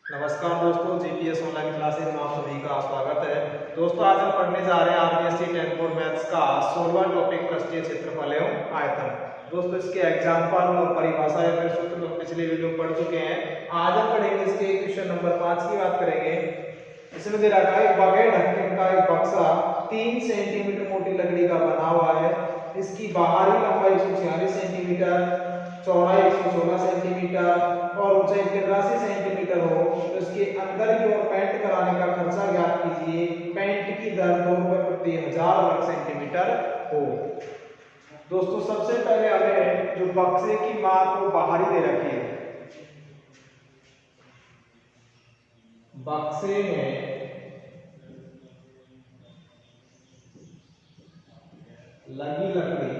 नमस्कार दोस्तों, GPS online classes में आप सभी का स्वागत है। दोस्तों आज हम पढ़ने जा रहे हैं आरबीएससी 10 बोर्ड मैथ्स का 16वां टॉपिक पृष्ठीय क्षेत्रफल एवं आयतन। दोस्तों इसके एग्जाम्पल और परिभाषाएं फिर सूत्र तो पिछले वीडियो में पढ़ चुके हैं। आज हम पढ़ेंगे इसके क्वेश्चन नंबर 5 की बात करेंगे। इसमें दे रखा है बगैर ढक्कन का एक बक्सा 3 सेंटीमीटर मोटी लकड़ी का बना हुआ है। इसकी बाहरी लंबाई 146 सेंटीमीटर, चौड़ाई 116 सेंटीमीटर और ऊंचाई 83 सेंटीमीटर हो तो इसके अंदर की ओर पेंट कराने का खर्चा ज्ञात कीजिए। पेंट की दर 2 रुपए प्रति 1000 वर्ग सेंटीमीटर हो। दोस्तों सबसे पहले हमें जो बक्से की माप वो बाहरी दे रखी है। बक्से में लगी लकड़ी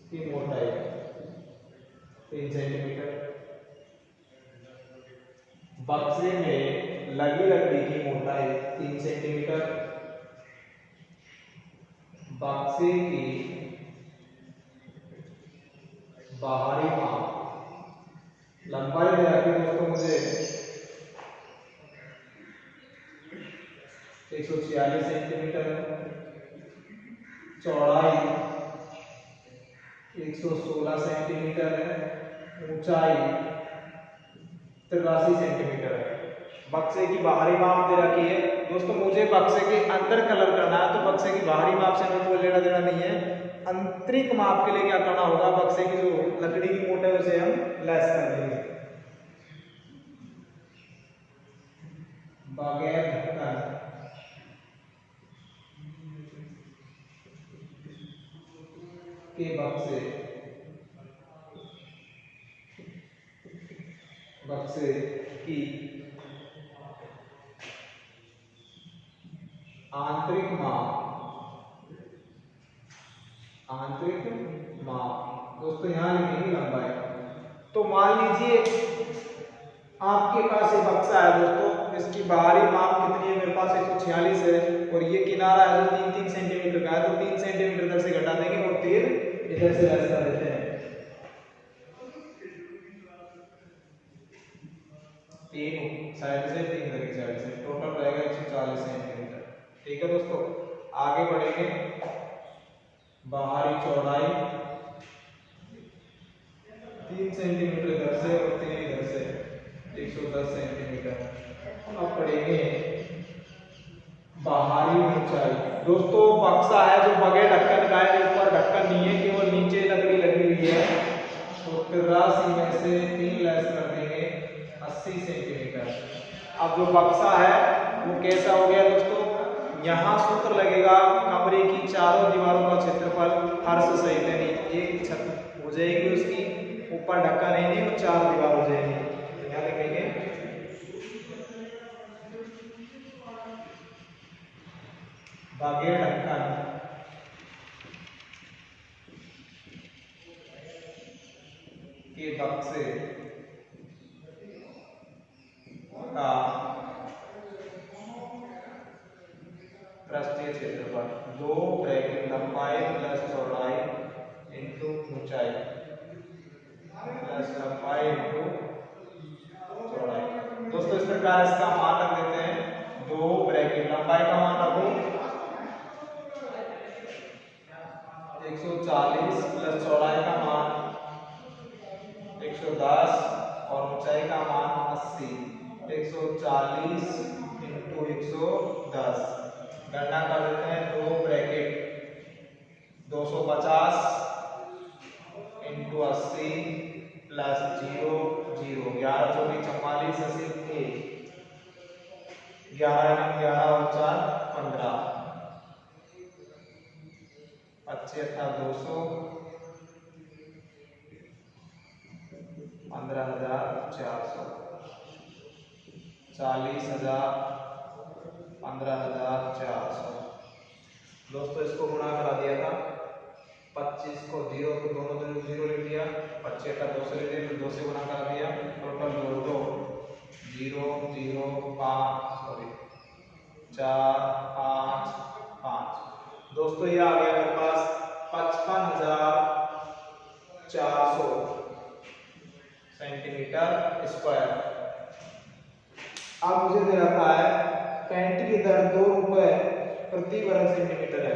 की मोटाई 3 सेंटीमीटर। बक्से में लगी लकड़ी की मोटाई 3 सेंटीमीटर। बक्से की बाहरी माप लंबाई दे रखी दोस्तों मुझे 146 सेंटीमीटर, चौड़ाई 116 सेंटीमीटर है, ऊंचाई 83 सेंटीमीटर है। बक्से की बाहरी माप दे रखी है। दोस्तों मुझे बक्से के अंदर कलर करना है तो बक्से की बाहरी माप से हमें कोई लेना देना नहीं है। आंतरिक माप के लिए क्या करना होगा, बक्से की जो लकड़ी की मोटाई उसे हम लेस कर देंगे। बगैर ढक्कन के बक्से की आंतरिक माप दोस्तों यहां लिखेंगे लंबाई। तो मान लीजिए आपके पास ये बक्सा है दोस्तों, इसकी बाहरी माप कितनी है, मेरे पास 146 है और ये किनारा है जो 3-3 सेंटीमीटर का है, तो 3 सेंटीमीटर इधर से घटा देंगे और 3 इधर से लेस कर देते हैं। 3 साइड से 3 इधर की साइड से, टोटल रहेगा 140 सेंटीमीटर। ठीक है दोस्तों, आगे बढ़ेंगे। बाहरी चौड़ाई 3 सेंटीमीटर इधर से और 3 इधर से, 110 सेंटीमीटर। अब पढ़ेंगे बाहरी ऊंचाई। दोस्तों बक्सा है जो बगैर ढक्कन का है, ऊपर ढक्कन नहीं है, केवल नीचे लकड़ी लगी हुई है, तो 83 में से 3 लेस कर देंगे 80 सेंटीमीटर। अब जो बक्सा है वो कैसा हो गया दोस्तों, यहाँ सूत्र लगेगा कमरे की चारों दीवारों का क्षेत्रफल फर्श सहित, यानी एक छत हो जाएगी उसकी, ऊपर ढक्कन है नहीं और 4 दीवार हो जाएगी। यहाँ लिखेंगे बगैर ढक्कन के बक्से का पृष्ठीय क्षेत्रफल 2 ब्रैकेट लंबाई प्लस चौड़ाई इंटू ऊंचाई प्लस लंबाई इंटू चौड़ाई। दोस्तों इस प्रकार इसका मान रख देते हैं 2 ब्रैकेट लंबाई का मान रखो 140 प्लस चौड़ाई का मान 110 और ऊंचाई का मान 80। 140 इंटू 110 गणना कर देते हैं, 2 ब्रैकेट 250 इंटू 80 प्लस 0 0, 11 चौबीस 44 80 1, 11 11 और 4 15, 25 200, 15,400, 40,000, 15,400। दोस्तों इसको गुणा करा दिया था, 25 को 0 को दोनों तरफ 0 लिख दिया, 25 का 200 लिख दिया, फिर 2 से गुणा करा दिया, टोटल जोड़ दो 0 0 5 सॉरी 4 5 5। दोस्तों ये आ गया मेरे पास 55,000 सेंटीमीटर स्क्वायर। अब मुझे दे रखा है पेंट की दर 2 रुपए प्रति वर्ग सेंटीमीटर है।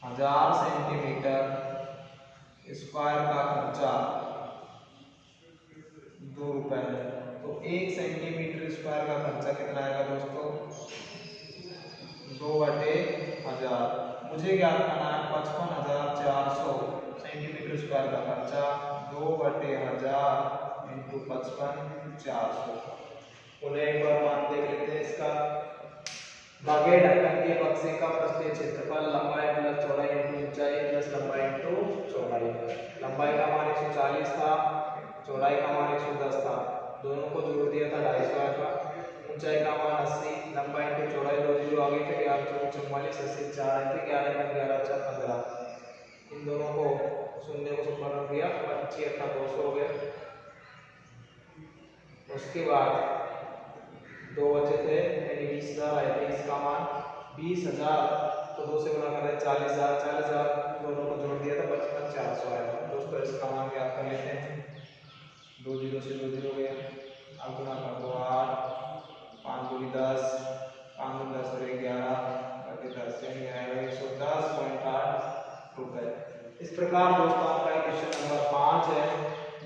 1000 सेंटीमीटर स्क्वायर का खर्चा 2 रुपए है, तो 1 सेंटीमीटर स्क्वायर का खर्चा कितना आएगा दोस्तों? 2/1000। मुझे ज्ञात करना है 55,400 सेंटीमीटर स्क्वायर का खर्चा 2/1000 इंटू 55,400। उन्हें एक बार मान देख लेते हैं इसका। भागे ढक्कन के बक्से का पृष्ठीय क्षेत्रफल लंबाई प्लस चौड़ाई इंटू ऊंचाई प्लस लंबाई इंटू चौड़ाई। लंबाई का मान 140 था, चौड़ाई का मान 110 था, दोनों को जोड़ दिया था 250 का। ऊंचाई का मान 80, लंबाई इंटू चौड़ाई 2 जीरो आगे थे 11 44 80 4 आए थे 11 11 4 15। इन दोनों को शून्य को ऊपर रख दिया 25 200 हो गया। उसके बाद 2 बचे थे यानी 20,000 आए थे। इसका मान 20,000 तो 2 से गुणा कर रहे 40,000 40,000 दोनों को जोड़ दिया था 55,400 आया था। दोस्तों इसका मान ज्ञात कर लेते हैं। 2 जीरो से 2 जीरो गया, अब गुणा कर दो 8 5 दूनी 10 5 दूनी 10 और 11 बाकी 10 से नहीं आएगा 110.8 रुपए। इस प्रकार दोस्तों आपका क्वेश्चन नंबर 5 है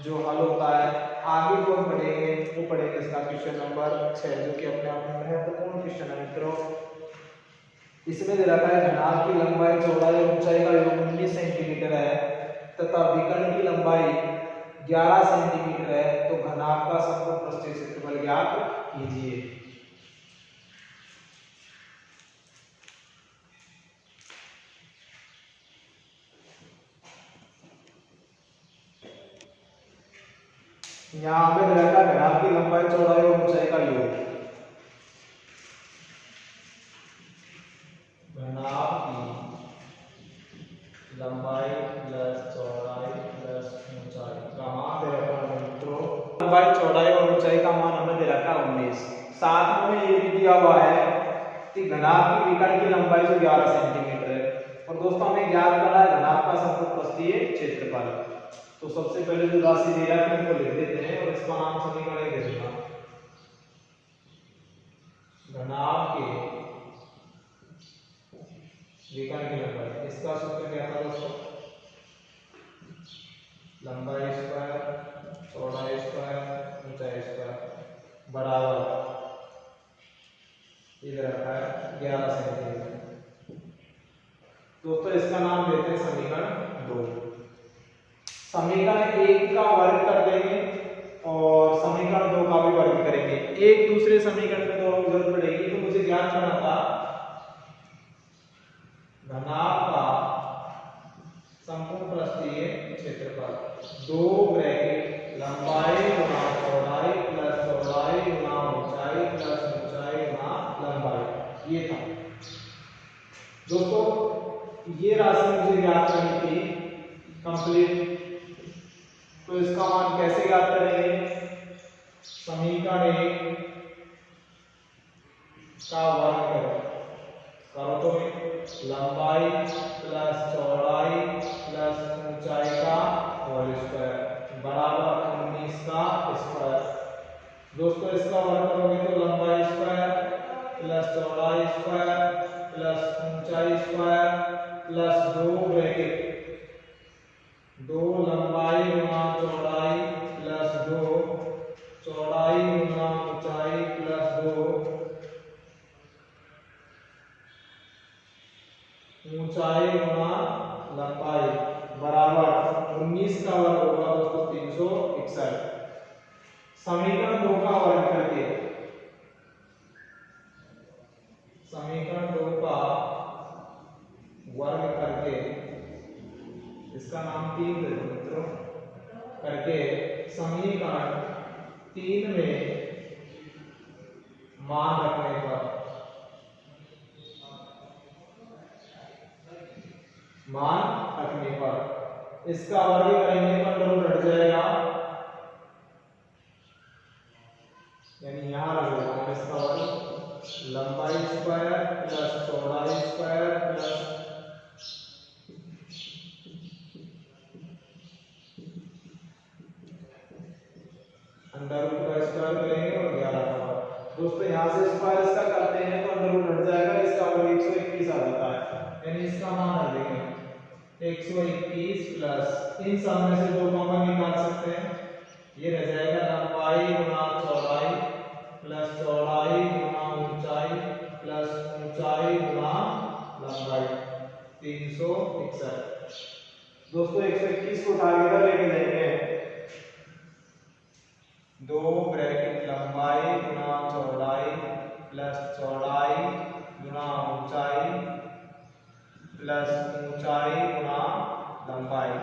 जो हल होता है। आगे जो हम पढ़ेंगे वो पढ़ेंगे इसका क्वेश्चन नंबर 6 जो कि अपने आप में महत्वपूर्ण क्वेश्चन है मित्रों। इसमें दे रखा है घनाभ की लंबाई चौड़ाई और ऊंचाई का योग 19 सेंटीमीटर है तथा विकर्ण की लंबाई 11 सेंटीमीटर है, तो घनाभ का समकोण पृष्ठीय क्षेत्रफल ज्ञात कीजिए। यहाँ पे दे रखा है घनाभ की लंबाई चौड़ाई और ऊंचाई का योग। घनाभ की लंबाई प्लस चौड़ाई प्लस ऊंचाई का मान दे रखा है मित्रों। लंबाई चौड़ाई और ऊंचाई का मान हमें दे रखा है 19। साथ में ये भी दिया हुआ है कि घनाभ की विकर्ण की लंबाई जो 11 सेंटीमीटर है। और दोस्तों हमें ज्ञात करना है घनाभ का समकोण पृष्ठीय क्षेत्रफल। तो सबसे पहले जो राशि दे रहा है उनको लिख देते हैं और इसका नाम समीकरण दे देना। घनाभ के विकर्ण की लंबाई, इसका सूत्र क्या था दोस्तों? लंबाई स्क्वायर चौड़ाई स्क्वायर ऊंचाई स्क्वायर बराबर इधर रखा है 11 सेंटीमीटर। दोस्तों इसका नाम देते हैं समीकरण 2। समीकरण 1 का वर्ग कर देंगे और समीकरण 2 का भी वर्ग करेंगे। एक दूसरे समीकरण में दोनों की जरूरत पड़ेगी, तो मुझे ज्ञात करना था घनाभ का समकोण पृष्ठीय क्षेत्रफल 2 ब्रैकेट लंबाई गुणा चौड़ाई प्लस चौड़ाई गुणा ऊंचाई प्लस ऊंचाई गुणा लंबाई, ये था दोस्तों। ये राशि मुझे ज्ञात करनी थी कंप्लीट, तो इसका मान कैसे ज्ञात करेंगे? समीकरण 1 का वर्ग करो तो लंबाई प्लस चौड़ाई प्लस ऊंचाई का होल स्क्वायर बराबर 19 का स्क्वायर। दोस्तों इसका वर्ग करोगे तो लंबाई स्क्वायर प्लस चौड़ाई स्क्वायर प्लस ऊंचाई स्क्वायर प्लस 2 ब्रैकेट 2 लंबाई गुणा चौड़ाई प्लस 2 चौड़ाई गुणा ऊंचाई प्लस 2 ऊंचाई गुणा लंबाई बराबर 19 का वर्ग होगा दोस्तों 361। समीकरण 2 का वर्ग करके समीकरण 2 का वर्ग करके इसका नाम 3 दे दो मित्रों, करके समीकरण 3 में मान रखने पर इसका वर्ग करेंगे तो अंडर रूट हट जाएगा, यानी यहां रख देता हूं इसका वर्ग लंबाई स्क्वायर प्लस चौड़ाई स्क्वायर प्लस अंडर रूट का स्क्वायर करेंगे और 11 का वर्ग। दोस्तों यहाँ से स्क्वायर इसका करते हैं तो अंडर रूट हट जाएगा, इसका वर्ग 121 आ जाता है, यानी इसका मान रख देंगे 121 प्लस इन सब में से 2 कॉमन निकाल सकते हैं, ये रह जाएगा लंबाई गुना चौड़ाई प्लस चौड़ाई गुना ऊंचाई प्लस ऊंचाई गुना लंबाई 361। दोस्तों 121 को उठा के इधर लेके जाएंगे, 2 ब्रैकेट लंबाई गुना चौड़ाई प्लस चौड़ाई गुना ऊंचाई प्लस ऊंचाई गुना लंबाई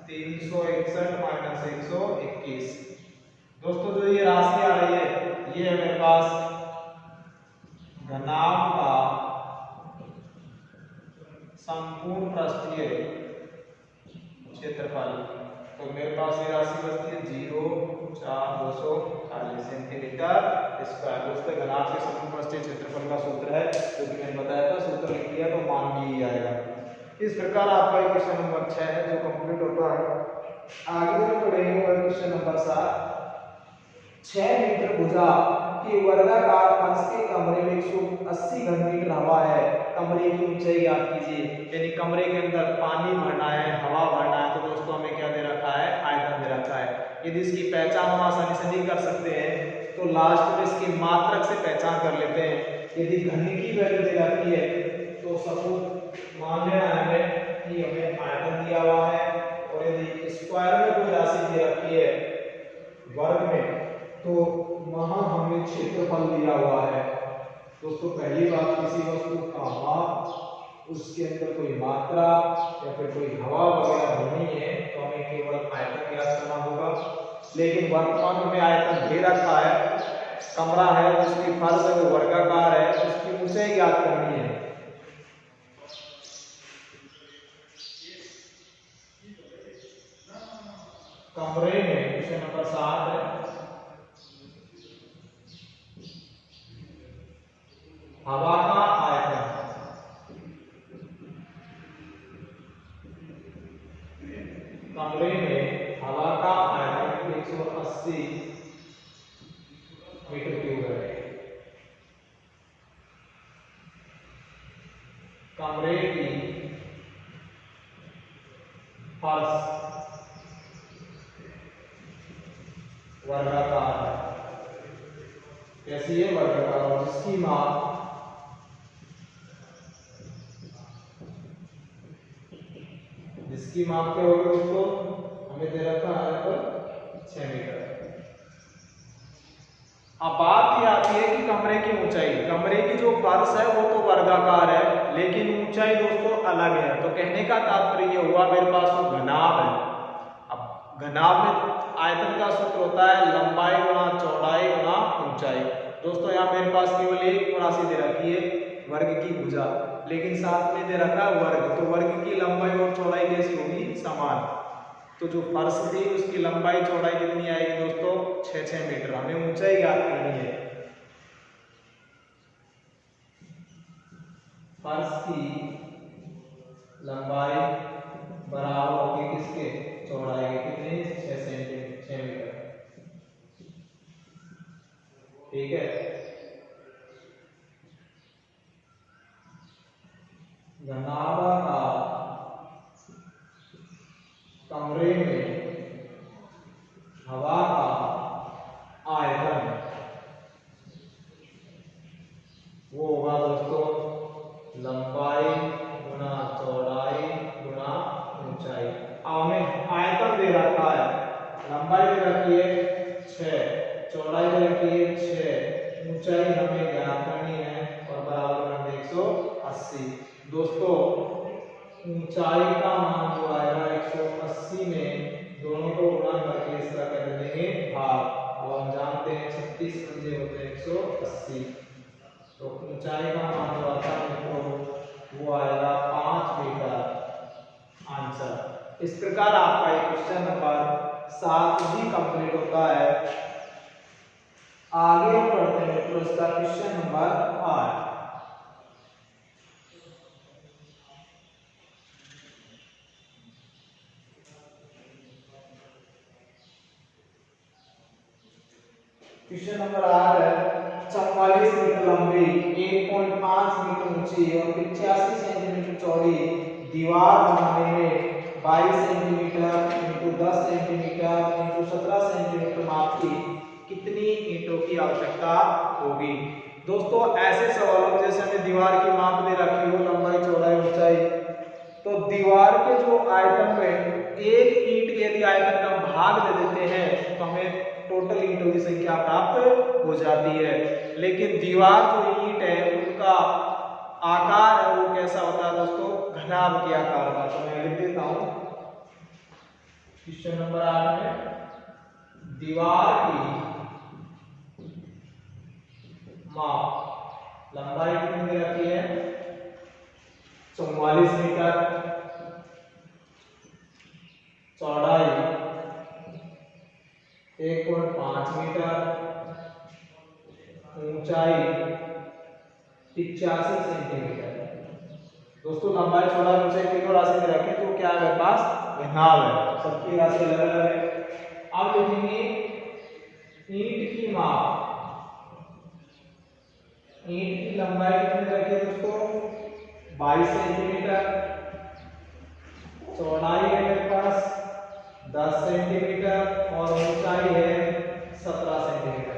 361 माइनस 121। दोस्तों जो ये राशि आ रही है ये है मेरे पास घनाभ का संपूर्ण पृष्ठीय क्षेत्रफल। तो मेरे पास ये राशि बचती है 0,4,248 सेंटीमीटर स्क्वायर। दोस्तों घनाभ के संपूर्ण पृष्ठीय क्षेत्रफल का सूत्र है, जो कि मैंने बताया था, सूत्र लिख लिया तो मान भी आएगा। इस प्रकार आपका क्वेश्चन नंबर 6 है जो कंप्लीट होता है। आगे जो पढ़ेंगे वह क्वेश्चन नंबर 7। 6 मीटर भुजा की वर्गाकार फर्श के कमरे में 180 घन मीटर हवा है, कमरे की ऊंचाई ज्ञात कीजिए। यानी कमरे के अंदर पानी भरना है, हवा भरना है, तो दोस्तों हमें क्या दे रखा है, आयतन दे रखा है। यदि इसकी पहचान हम आसानी से नहीं कर सकते हैं तो लास्ट में इसकी मात्रक से पहचान कर लेते हैं। यदि घन की वैल्यू दे रखी है तो सबूत मान लेना है कि हमें आयतन दिया हुआ है, और यदि स्क्वायर में कोई राशि दे रखी है वर्ग में तो वहां हमें क्षेत्रफल दिया हुआ है। दोस्तों पहली बात, किसी वस्तु का माप, उसके अंदर कोई मात्रा या फिर कोई हवा वगैरह भरनी है तो हमें केवल आयतन ज्ञात करना होगा। लेकिन वर्तमान में आयतन दे रखा है, कमरा है जिसकी फर्श है वो वर्गाकार है, उसकी ऊंचाई ज्ञात करनी है। कमरे में क्वेश्चन नंबर 7 है, हवा का आयतन। कमरे में हवा का आयतन 180 मीटर क्यूब है। कमरे की फर्श वर्गाकार है। कैसी है? वर्गाकार, और जिसकी माप क्या होगी दोस्तों, हमें दे रखा है पर 6 मीटर। अब बात ये आती है कि कमरे की ऊंचाई, कमरे की जो फर्श है वो तो वर्गाकार है लेकिन ऊंचाई दोस्तों अलग है। तो कहने का तात्पर्य ये हुआ मेरे पास तो घनाभ है। अब घनाभ में आयतन का सूत्र होता है लंबाई गुना चौड़ाई गुना ऊंचाई। दोस्तों यहाँ मेरे पास केवल एक राशि दे रखी है वर्ग की भुजा, लेकिन साथ में दे रखा है वर्ग, तो वर्ग की लंबाई और चौड़ाई कैसी होगी, समान। तो जो फर्श थी उसकी लंबाई चौड़ाई कितनी आएगी दोस्तों, 6-6 मीटर। हमें ऊंचाई ज्ञात करनी है। फर्श की लंबाई बराबर होगी किसके, चौड़ाई के, कितने, 6 सेंटीमीटर, 6 मीटर। ठीक है। घनाभ का कमरे में हवा का आयतन वो होगा दोस्तों लंबाई गुना चौड़ाई गुना ऊंचाई। हमें आयतन दे रखा है, लंबाई दे रखी है 6, चौड़ाई दे रखी है 6, ऊंचाई हमें ज्ञात करनी है और बराबर कर दे 180। दोस्तों ऊंचाई का मान जो आएगा 180 में दोनों को गुणा करके इसका कर देंगे भाग। अब हम जानते हैं 36 पंजे होते हैं 180, तो ऊंचाई का मान जो आता है मित्रों वो आएगा 5 मीटर आंसर। इस प्रकार आपका ये क्वेश्चन नंबर 7 भी कंप्लीट होता है। आगे हम पढ़ते हैं मित्रों इसका क्वेश्चन नंबर 8। क्वेश्चन नंबर 8 है 44 मीटर लंबी 1.5 मीटर ऊंची और 85 सेंटीमीटर चौड़ी दीवार बनाने में 22 centimetre into 10 centimetre into 17 centimetre माप की कितनी ईंटों की आवश्यकता होगी। दोस्तों ऐसे सवालों में जैसे हमें दीवार की माप दे रखी हो, लंबाई चौड़ाई ऊंचाई, तो दीवार के जो आयतन में एक ईंट के यदि आयतन का भाग दे देते हैं तो हमें टोटल ईंटों की संख्या प्राप्त हो जाती है। लेकिन दीवार जो ईंट है उनका आकार है वो कैसा होता है दोस्तों, घनाभ के आकार का। तो मैं लिख देता हूं क्वेश्चन नंबर 8 में दीवार की माप, लंबाई कितनी दे रखी है 44 मीटर, चौड़ाई 1.5 मीटर, ऊंचाई 85 सेंटीमीटर। दोस्तों लंबाई चौड़ाई ऊंचाई तीनों राशि में रखें तो क्या है मेरे पास घनाभ है, सबकी राशि अलग अलग है। अब लिखेंगे ईंट की माप, ईंट की लंबाई कितनी रखी दोस्तों 22 सेंटीमीटर, चौड़ाई है मेरे पास 10 सेंटीमीटर और ऊंचाई है 17 सेंटीमीटर।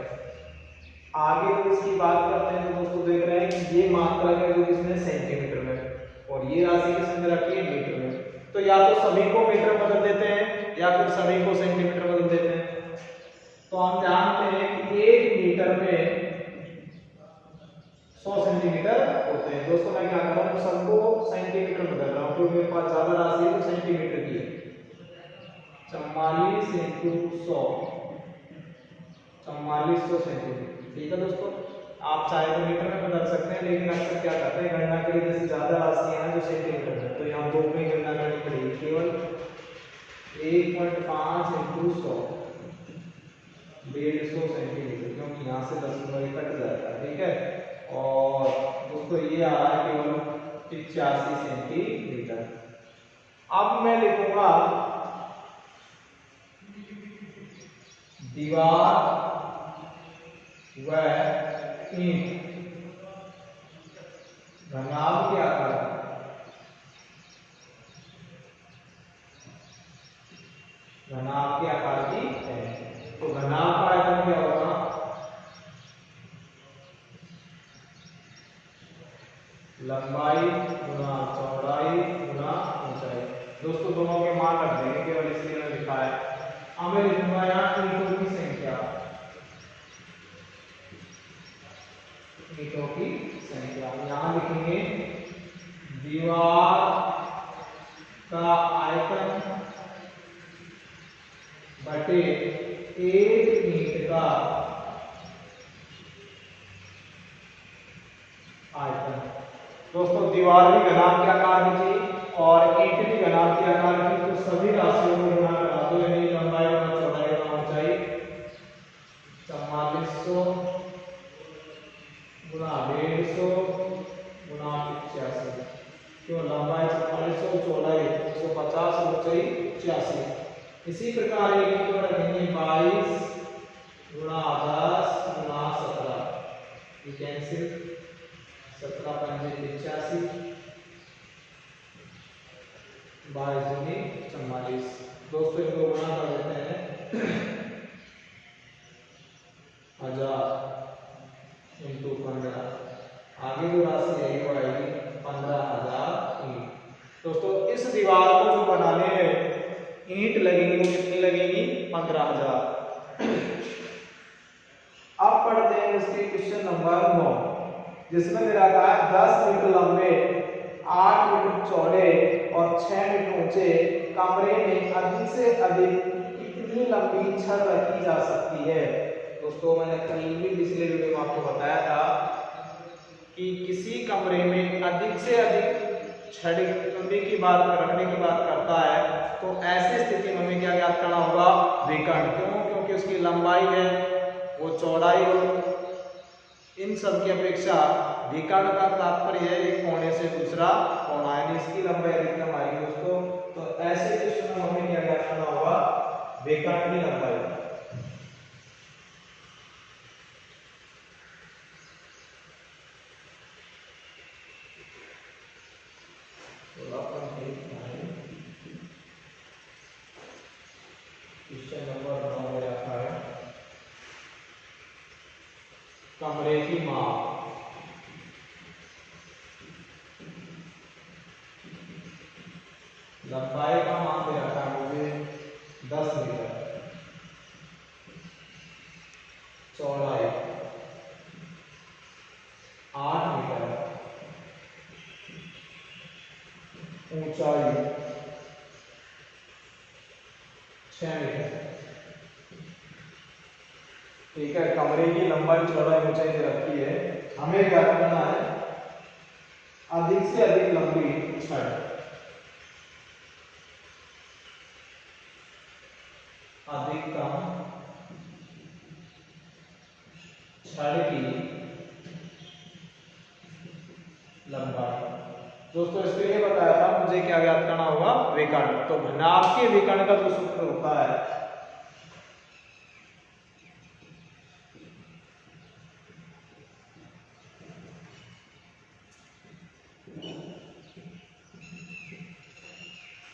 आगे तो इसकी बात करते हैं तो दोस्तों देख रहे हैं कि ये मात्रा है जो इसमें सेंटीमीटर में और ये राशि किसमें रखी है मीटर में। तो या तो सभी को मीटर बदल देते हैं या फिर सभी को सेंटीमीटर बदल देते हैं। तो हम जानते हैं कि 1 मीटर में 100 सेंटीमीटर होते हैं। दोस्तों मैं क्या कर रहा हूँ सबको सेंटीमीटर बदल रहा हूँ क्योंकि मेरे पास ज्यादा राशि है तो सेंटीमीटर की है। 44 इंटू 100 4400 सेंटीमीटर। ठीक है दोस्तों, आप चाहे तो मीटर में बदल सकते हैं लेकिन अक्सर क्या करते हैं गणना के लिए जैसे ज्यादा राशियां हैं जो सेंटीमीटर में तो यहाँ दो में गणना करनी पड़ेगी। केवल 1.5 इंटू 100 150 सेंटीमीटर क्योंकि यहाँ से 10 कट जाएगा। ठीक है, और दोस्तों ये आ रहा है केवल 85 सेंटीमीटर। अब मैं लिखूंगा दीवार व ईंट घनाभ के आकार, घनाभ के आकार की है। तो घनाभ का आयतन क्या होगा लंबाई गुना चौड़ाई गुना ऊंचाई। दोस्तों दोनों के मान रख देंगे केवल इसलिए मैंने लिखा है। अब मैं लिखूंगा यहाँ ईंटों की संख्या, ईंटों की संख्या यहाँ लिखेंगे दीवार का आयतन बटे एक ईंट का आयतन। दोस्तों दीवार भी घनाभ के आकार की थी और ईंट भी घनाभ के आकार की, तो सभी राशियों को गुणा करा दो, यानी लंबाई गुना चौड़ाई गुना ऊंचाई 4400 गुना 150 गुना 85। क्यों लंबाई 4400 चौड़ाई 150 ऊंचाई 85। इसी प्रकार एक ईंट को रखेंगे 22 गुना 10 गुना 17, ये कैंसिल 17 पंजे 85 22 दूनी 44। दोस्तों इनको गुणा कर देते हैं 1000 इंटू 15, आगे जो राशि है वो आएगी 15,000 ईंट। दोस्तों इस दीवार को जो बनाने में ईंट लगेंगी वो कितनी लगेगी 15,000। अब पढ़ते हैं उसके क्वेश्चन नंबर 9 जिसमें मेरा कहा है 10 मीटर लंबे 8 मीटर चौड़े और 6 मीटर ऊंचे कमरे में अधिक से अधिक कितनी लंबी छत रखी जा सकती है। दोस्तों मैंने कल भी पिछले वीडियो में आपको बताया था कि किसी कमरे में अधिक से अधिक छड़ लंबी की बात रखने की बात करता है तो ऐसी स्थिति में हमें क्या ज्ञात करना होगा विकर्ण। क्यों? क्योंकि उसकी लंबाई है वो चौड़ाई हो, इन सब की अपेक्षा विकर्ण का तात्पर्य है एक कोने से दूसरा कोना, यानी इसकी लंबाई अधिकतम आएगी दोस्तों। तो ऐसे क्वेश्चन में हमें क्या ज्ञात करना होगा विकर्ण की लंबाई। क्वेश्चन नंबर 9 में रखा है कमरे की माप। लंबाई का मान दे रखा है मुझे 10 मीटर, चौड़ाई 8 मीटर, ऊंचाई 6 मीटर। ठीक है, कमरे की लंबाई चौड़ाई ऊंचाई दे रखी है, हमें क्या करना है, अधिक से अधिक लंबी छड़, अधिकतम छड़ की लंबाई। दोस्तों इसके लिए बताया था मुझे क्या ज्ञात करना होगा, विकर्ण। तो घनाभ के विकर्ण का जो सूत्र होता है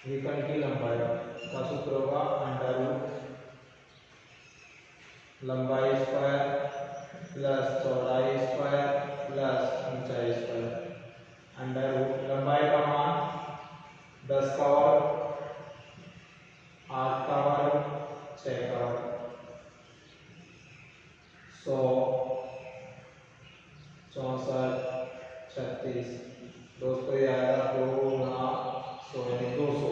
विकर्ण की लंबाई का सूत्र होगा अंडर रूट लंबाई स्क्वायर प्लस चौड़ाई स्क्वायर प्लस ऊंचाई स्क्वायर। अंडर रूट लंबाई का मान 10 का वर्ग, 8 का वर्ग, 6 का वर्ग, 100, 64, 36। दोस्तों ये आएगा 2 गुना 100 यानी 200।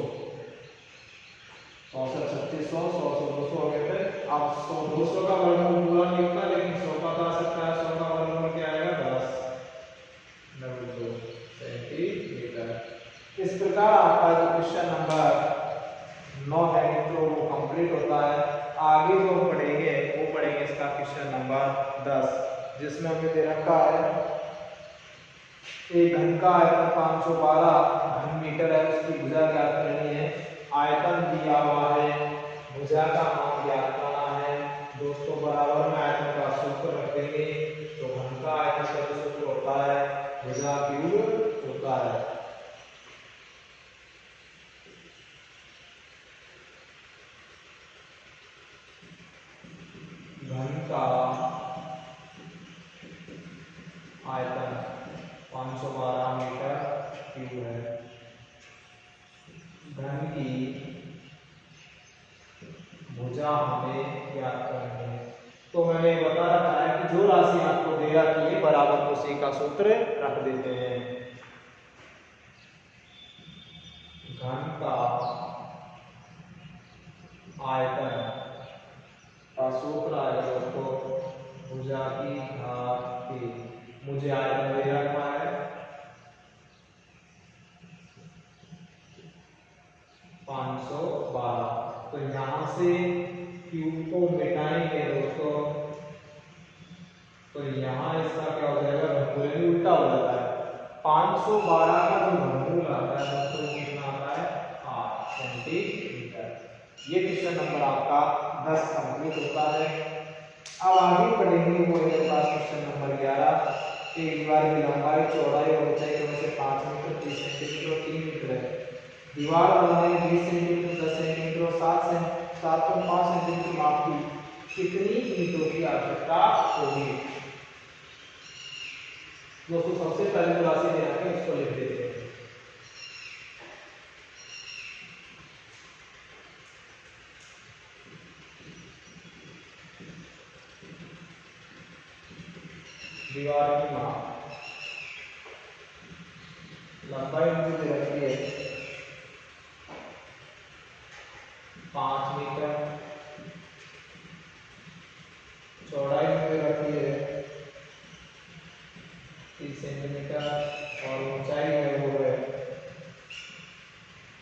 64, 36, 100, 100, 200 हो गए थे। अब 100 200 का वर्गमूल पूरा नहीं होता, लेकिन 100 का तो आ सकता है। 100 का वर्गमूल क्या आएगा 10 2 सेंटीमीटर। इस प्रकार आपका जो क्वेश्चन नंबर 9 है मित्रों वो कंप्लीट होता है। आगे जो पढ़ेंगे वो पढ़ेंगे इसका क्वेश्चन नंबर 10, जिसमें हमें दे रखा है एक घन का आयतन 512 घन मीटर है, उसकी भुजा ज्ञात करनी है। आयतन दिया हुआ है, भुजा का मान ज्ञात करना है। दोस्तों बराबर में आयतन का सूत्र रख देंगे। तो घन का आयतन का जो सूत्र होता है भुजा क्यूब होता है। घन का आयतन 512 मीटर क्यूब है। घन की भुजा हमें ज्ञात करनी है। तो मैंने बता रखा है कि जो राशि आपको दे रखी है बराबर उसी का सूत्र रख देते हैं। घन का आयतन का सूत्र आएगा दोस्तों भुजा की घात के। मुझे आयतन दे रखा है 512। तो यहां से क्यूब को मिटाएंगे दोस्तों, तो यहाँ इसका क्या हो जाएगा, घनमूल उल्टा हो जाता है। 512 का जो घनमूल आता है दोस्तों कितना आता है 8 सेंटीमीटर। ये क्वेश्चन नंबर आपका 10 कंप्लीट होता है। अब आगे पढ़ेंगे वो है पास क्वेश्चन नंबर 11। एक दीवार की लंबाई चौड़ाई और ऊंचाई दोनों से 5 मीटर 30 सेंटीमीटर और 3 मीटर है। दीवार लंबाई 20 सेंटीमीटर 10 सेंटीमीटर और 7 और 5 सेंटीमीटर माप की कितनी ईंटों की आवश्यकता होगी। दोस्तों सबसे पहले जो राशि दे रखी है उसको लिख देते हैं। दीवार की माप लंबाई मुझे दे रखी है 5 मीटर, चौड़ाई मुझे रखी है 30 सेंटीमीटर और ऊंचाई है वो है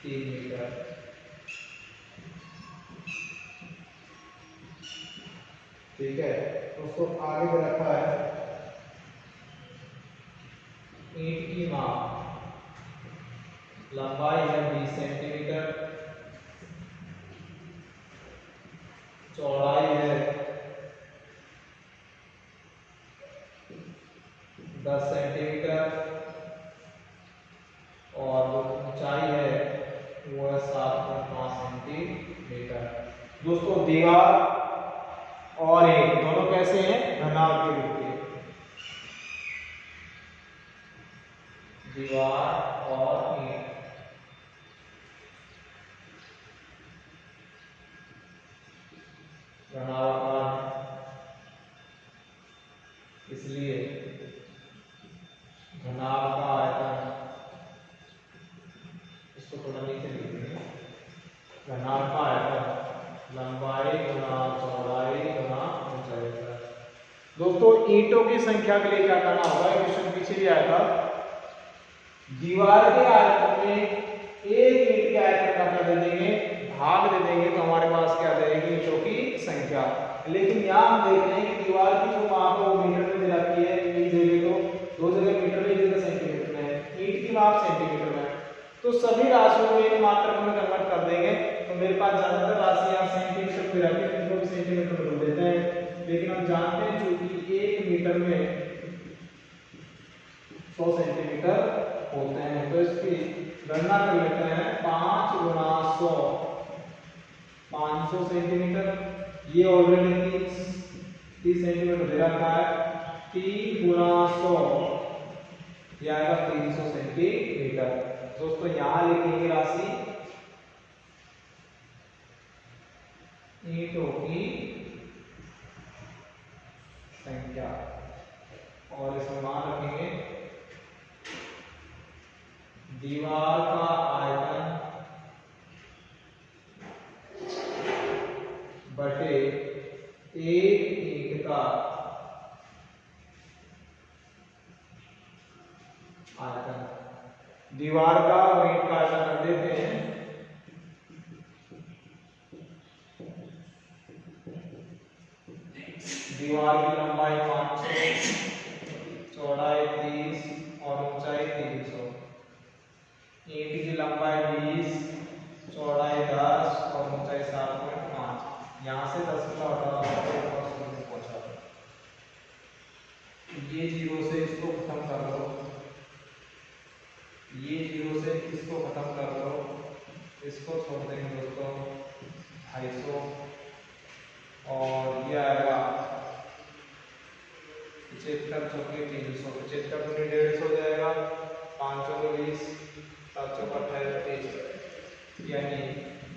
3 मीटर। ठीक है, उसको आगे दे रखा है ईंट की माप लंबाई है 20 सेंटीमीटर, चौड़ाई है 10 सेंटीमीटर और ऊंचाई है दोस्तों दीवार और ईंट दोनों कैसे हैं, घनाभ के रूप के। दीवार और ईंट घनाभाकार इसलिए घनाभ का आयतन, इसको थोड़ा नीचे लिख देंगे, घनाभ का आयतन लंबाई गुना चौड़ाई गुना ऊंचाई। दोस्तों ईंटों की संख्या के लिए क्या करना होगा, क्वेश्चन पीछे भी आया था, दीवार के आयतन में एक ईंट के आयतन का क्या दे देंगे, भाग दे देंगे, तो हमारे पास क्या जाएगी, ईंटों की संख्या। लेकिन यहाँ हम देख रहे हैं कि दीवार की जो माप है वो मीटर में दे रखी है, एक जगह तो दो जगह मीटर में, एक जगह सेंटीमीटर में है, ईंट की माप सेंटीमीटर में है। तो सभी राशियों को एक मात्रक में कन्वर्ट कर देंगे, तो मेरे पास ज्यादातर राशि यहाँ सेंटीमीटर पे रखी है, इनको भी सेंटीमीटर में बदल देते हैं। लेकिन हम जानते हैं चूंकि एक मीटर में 100 सेंटीमीटर होते हैं, तो इसकी गणना कर लेते हैं। 5 गुना 100 500 सेंटीमीटर, ये ऑलरेडी 30 सेंटीमीटर दे रखा है। 3 गुना 100 ये आएगा 300 सेंटीमीटर। दोस्तों यहां लिखेंगे राशि ईंटों की संख्या और इसमें मान रखेंगे दीवार का आयतन बटे एक ईंट का आयतन। दीवार का और ईंट का आयतन कर देते हैं। दीवार की लंबाई 500, चौड़ाई 30 और ऊंचाई 300। ईंट की लंबाई 20, चौड़ाई 10 और ऊंचाई 7.5। यहाँ से 10 का पहुंचा, ये जीरो से इसको खत्म कर दो, ये जीरो से इसको खत्म कर दो, इसको छोड़ देंगे दोस्तों 250 और ये आएगा 75 चौके 300, 75 गुने 150 हो जाएगा, 500 को 20, 700 का 28, यानी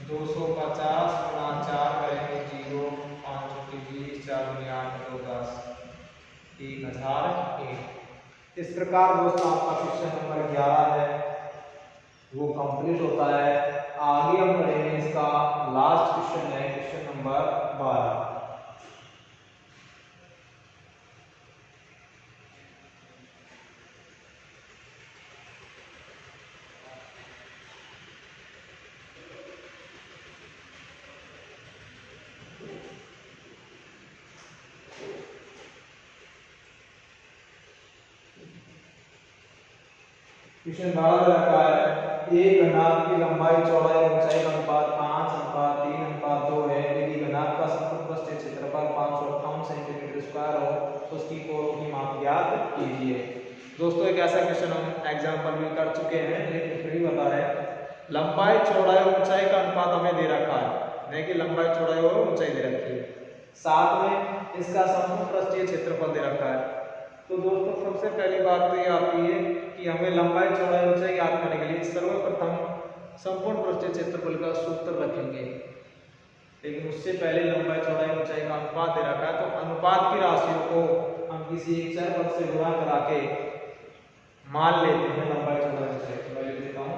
250 गुना 4 करेंगे 0, 500 की 20, 4 गुने 8 2 10, 1000 ईंट। इस प्रकार दोस्तों आपका क्वेश्चन नंबर 11 है वो कंप्लीट होता है। आगे हम पढ़ेंगे इसका लास्ट क्वेश्चन है क्वेश्चन नंबर 12। क्वेश्चन 12 रखा है, एक घनाभ की लंबाई चौड़ाई ऊंचाई का अनुपात 5:3:2 है। यदि घनाभ का संपूर्ण पृष्ठीय क्षेत्रफल 558 सेंटीमीटर स्क्वायर हो तो उसकी कोणों की माप ज्ञात कीजिए। दोस्तों एक ऐसा क्वेश्चन हम एग्जांपल में कर चुके हैं, लेकिन फिर भी बता रहे हैं। लंबाई चौड़ाई ऊंचाई का अनुपात हमें दे रखा है, देखिए लंबाई चौड़ाई और ऊंचाई दे रखी है, साथ में इसका संपूर्ण पृष्ठीय क्षेत्रफल दे रखा है। तो दोस्तों सबसे पहली बात तो ये आती है कि हमें लंबाई चौड़ाई ऊंचाई याद करने के लिए सर्वप्रथम संपूर्ण पृष्ठीय क्षेत्रफल का सूत्र रखेंगे, लेकिन उससे पहले लंबाई चौड़ाई ऊंचाई का अनुपात दे रखा है, तो अनुपात की राशियों को हम किसी एक चर पद से गुणा करा के मान लेते हैं लंबाई चौड़ाई ऊंचाई। तो मैं लिख देता हूं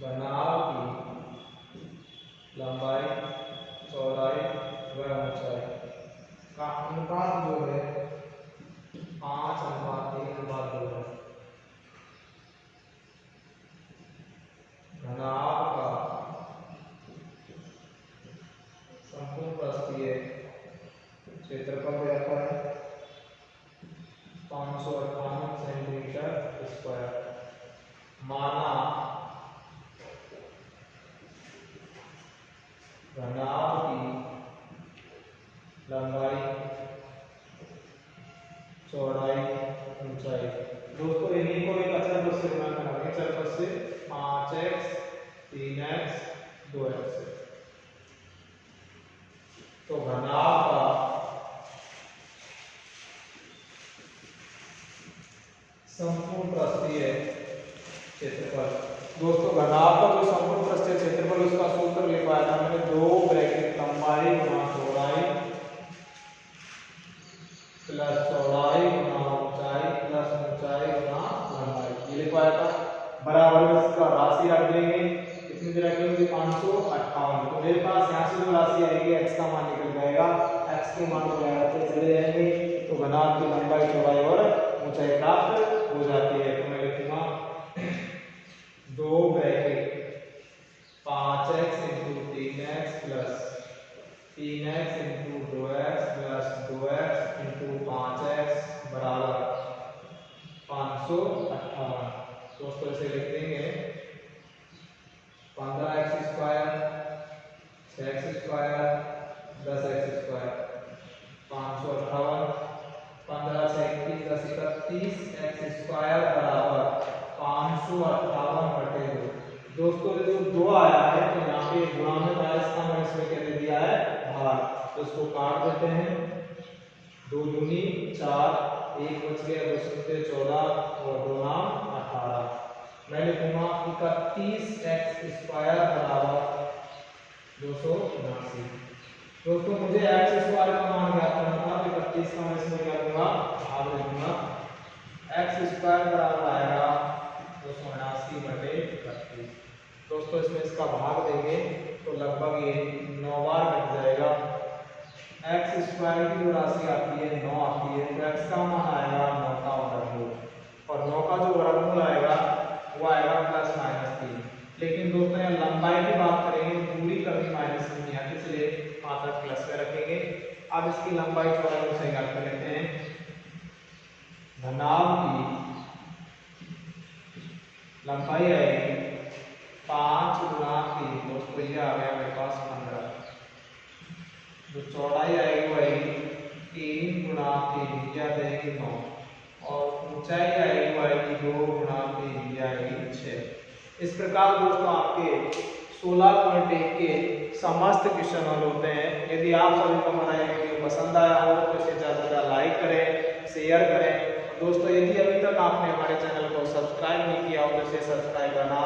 घनाभ की लंबाई चौड़ाई व ऊंचाई का अनुपात जो है 5:3:2 है। घनाभ का संपूर्ण पृष्ठीय क्षेत्रफल दे रखा है 558 सेंटीमीटर स्क्वायर, माना घनाभ की लंबाई चौड़ाई ऊंचाई। दोस्तों इन्हीं को एक अचर पद से गुणा करेंगे, चर पद से 5x 3x 2x है। तो घनाभ का संपूर्ण पृष्ठीय क्षेत्रफल, दोस्तों घनाभ का जो संपूर्ण पृष्ठीय क्षेत्रफल उसका सूत्र लिखवाया था मैंने, 2 ब्रैकेट लंबाई गुणा चौड़ाई प्लस चौड़ाई गुणा ऊंचाई प्लस ऊंचाई गुणा लंबाई, ये लिखवाया था। बराबर में इसका राशि रख देंगे, कितनी भी रखेंगे 558। तो मेरे पास यहाँ से जो राशि आएगी x का मान निकल जाएगा, x के मान को लगाते चले जाएंगे तो घनाभ की लंबाई चौड़ाई और ऊंचाई प्राप्त हो जाती है। तो मैं लिखूंगा 2 bracket 5x × 3x plus 3x × 2x plus 2x × 5x बराबर 558। दोस्तों इसे लिख देंगे 15x square 6x square 10x square 558, 15 से 21 10 31 x स्क्वायर बराबर 558/2। दोस्तों जो 2 आया है तो यहाँ पे गुणा में माइनस का मैंने इसमें क्या दे दिया है भाग, तो इसको काट देते हैं। 2 दूनी 4, 1 बच गया, 2 शून्य 14 और 2 नाम 18। मैं लिखूंगा 31x स्क्वायर बराबर 279। दोस्तों मुझे x स्क्वायर का मान ज्ञात करना था, 31 का मैं इसमें क्या करूंगा भाग लिखूंगा, x स्क्वायर बराबर आएगा 279/32। दोस्तों इसमें इसका भाग देंगे तो लगभग ये 9 बार कट जाएगा। x स्क्वायर की जो राशि आती है 9 आती है, तो x का मान आएगा 9 का वर्गमूल, और 9 का जो वर्गमूल आएगा वो आएगा ±3। लेकिन दोस्तों यहाँ लंबाई की बात करेंगे, दूरी कभी माइनस नहीं आती, इसलिए मात्रा प्लस में रखेंगे। अब इसकी लंबाई चौड़ाई को सही कर लेते हैं। घनाभ की लंबाई आएगी 5 × 3, दोस्तों ये आ गया मेरे पास 15। जो चौड़ाई आएगी वो आएगी 3 × 3, यह देगी 9, और ऊंचाई आएगी वो आएगी 2 × 3, यह आएगी 6। इस प्रकार दोस्तों आपके 16.1 के समस्त क्वेश्चन हल होते हैं। यदि आप सभी को हमारा ये वीडियो पसंद आया हो तो इसे ज़्यादा से ज़्यादा लाइक करें, शेयर करें। दोस्तों यदि अभी तक आपने हमारे चैनल को सब्सक्राइब नहीं किया हो तो इसे सब्सक्राइब करना